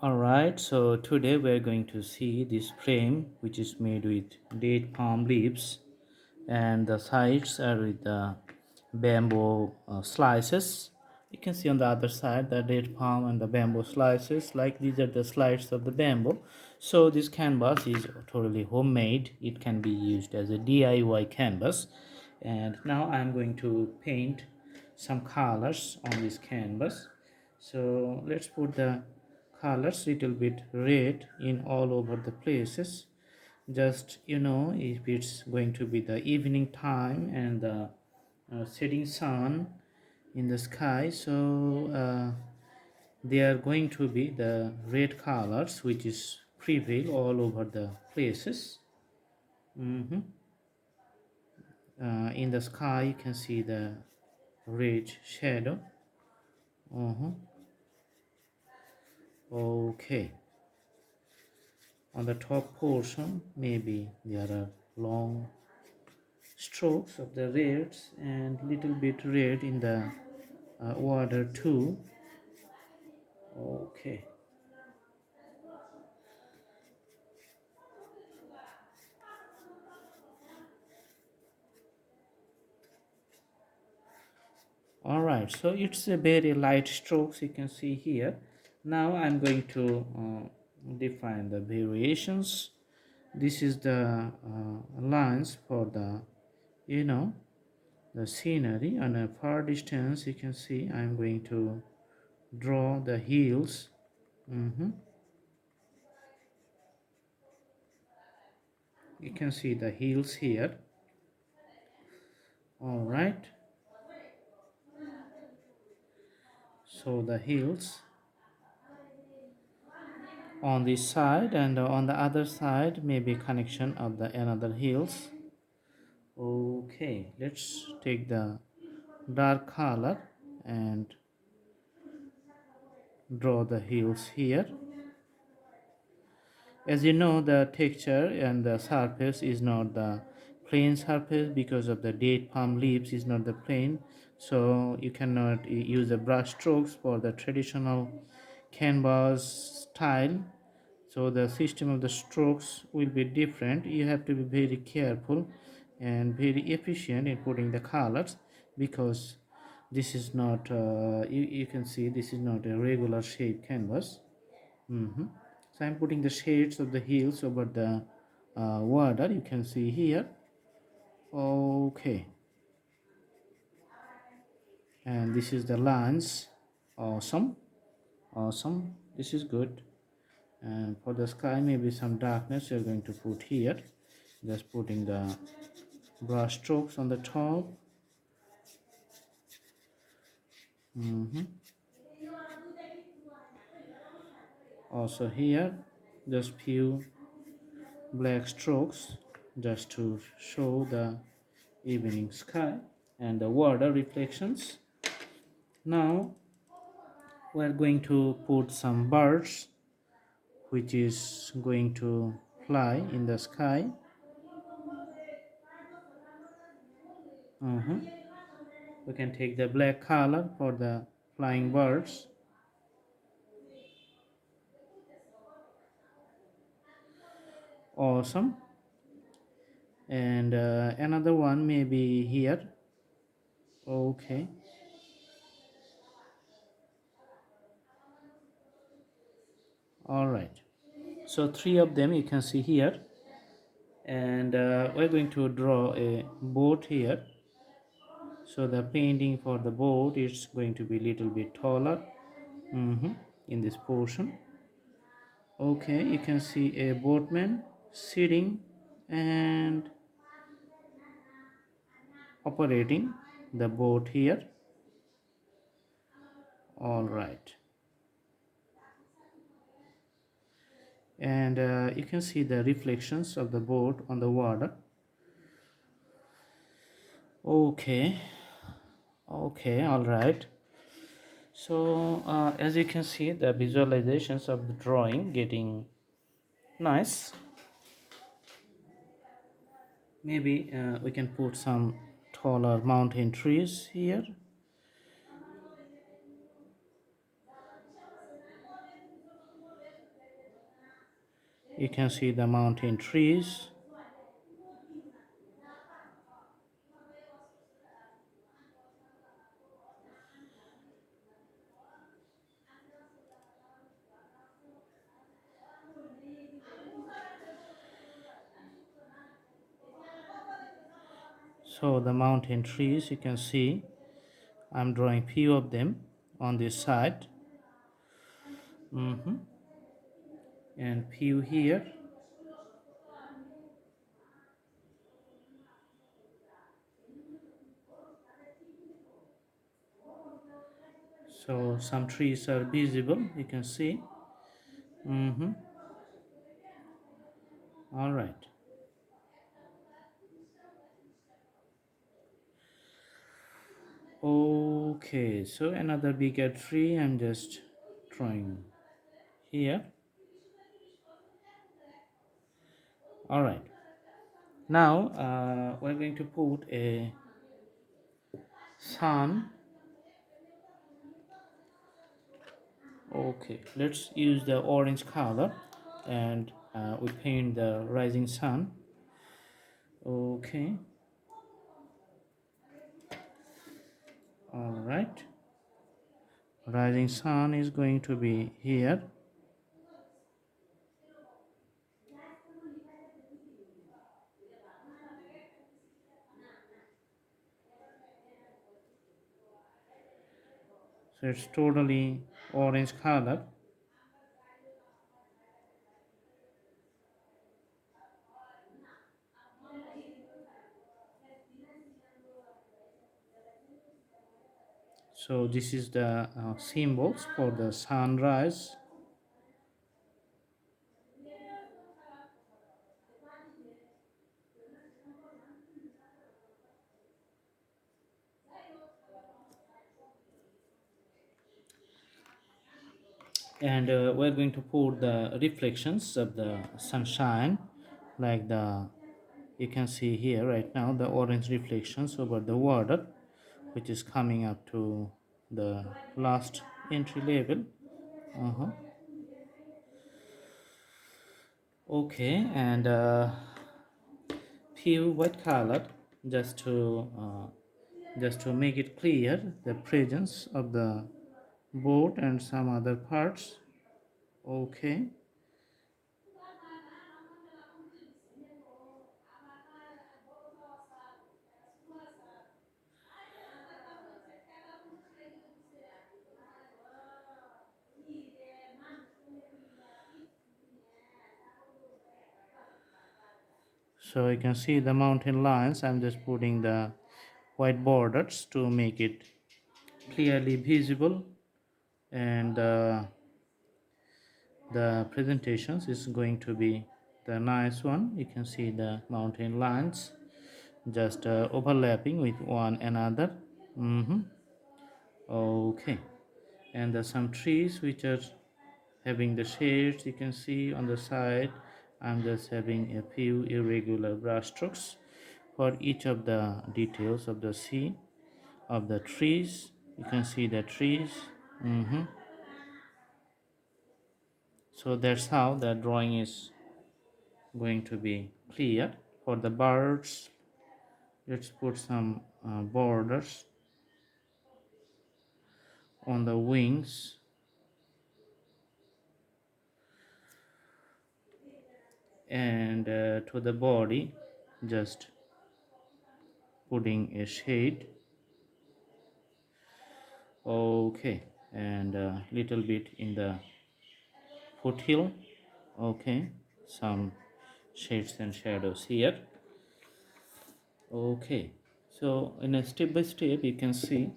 Alright, so today we're going to see this frame which is made with date palm leaves, and the sides are with the bamboo slices. You can see on the other side the date palm and the bamboo slices, like these are the slices of the bamboo. So this canvas is totally homemade. It can be used as a DIY canvas. And now I'm going to paint some colors on this canvas. So let's put the colors little bit red in all over the places. Just if it's going to be the evening time and the setting sun in the sky, so they are going to be the red colors which is prevail all over the places. Mhm. In the sky you can see the red shadow. uh Okay, on the top portion maybe there are long strokes of the reds and little bit red in the water too. Okay, all right, so it's a very light strokes you can see here. Now I'm going to define the variations. This is the lines for the you know the scenery. On a far distance you can see I'm going to draw the hills. Mhm. You can see the hills here. All right, so the hills on this side, and on the other side maybe connection of the another hills. Okay, let's take the dark color and draw the hills here. As you know, the texture and the surface is not the plain surface because of the date palm leaves is not the plain, so you cannot use the brush strokes for the traditional canvas style. So the system of the strokes will be different. You have to be very careful and very efficient in putting the colors, because this is not you can see this is not a regular shape canvas. So I'm putting the shades of the hills over the water, you can see here. Okay, and this is the lines. Awesome, awesome, this is good. And for the sky maybe some darkness you're going to put here, just putting the brush strokes on the top. Also here just few black strokes just to show the evening sky and the water reflections. Now we're going to put some birds which is going to fly in the sky. We can take the black color for the flying birds. Awesome. And another one may be here. Okay, all right, so three of them you can see here. And we're going to draw a boat here, so the painting for the boat is going to be little bit taller in this portion. Okay, you can see a boatman sitting and operating the boat here. All right, and you can see the reflections of the boat on the water. Okay, okay, all right. So as you can see, the visualizations of the drawing getting nice. Maybe we can put some taller mountain trees here. You can see the mountain trees. So the mountain trees, you can see I'm drawing few of them on this side. And few here. So some trees are visible, you can see. All right. Okay, so another bigger tree I'm just drawing here. All right. Now we're going to put a sun. Okay, let's use the orange color and we paint the rising sun. Okay. All right. Rising sun is going to be here. So it's totally orange color. So this is the symbols for the sunrise. And we're going to put the reflections of the sunshine, like the you can see here right now the orange reflections over the water, which is coming up to the last entry level. Okay, and few white color just to make it clear the presence of the boat and some other parts. Okay. So you can see the mountain lines. I'm just putting the white borders to make it clearly visible, and the presentations is going to be the nice one. You can see the mountain lines just overlapping with one another. Okay, and there's some trees which are having the shades. You can see on the side I'm just having a few irregular brush strokes for each of the details of the sea of the trees. You can see the trees. So that's how the drawing is going to be clear. For the birds, let's put some borders on the wings, and to the body just putting a shade. Okay, and a little bit in the foothill. Okay, some shades and shadows here. Okay, so in a step by step you can see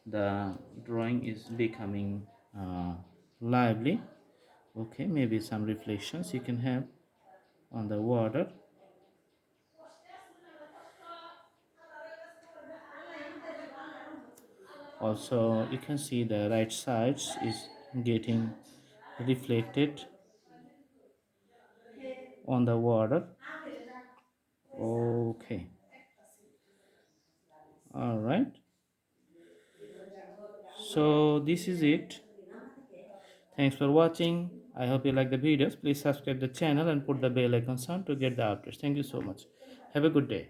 the drawing is becoming lively. Okay, maybe some reflections you can have on the water. Also you can see the right sides is getting reflected on the water. Okay, all right, so this is it. Thanks for watching. I hope you like the videos. Please subscribe the channel and put the bell icon on to get the updates. Thank you so much. Have a good day.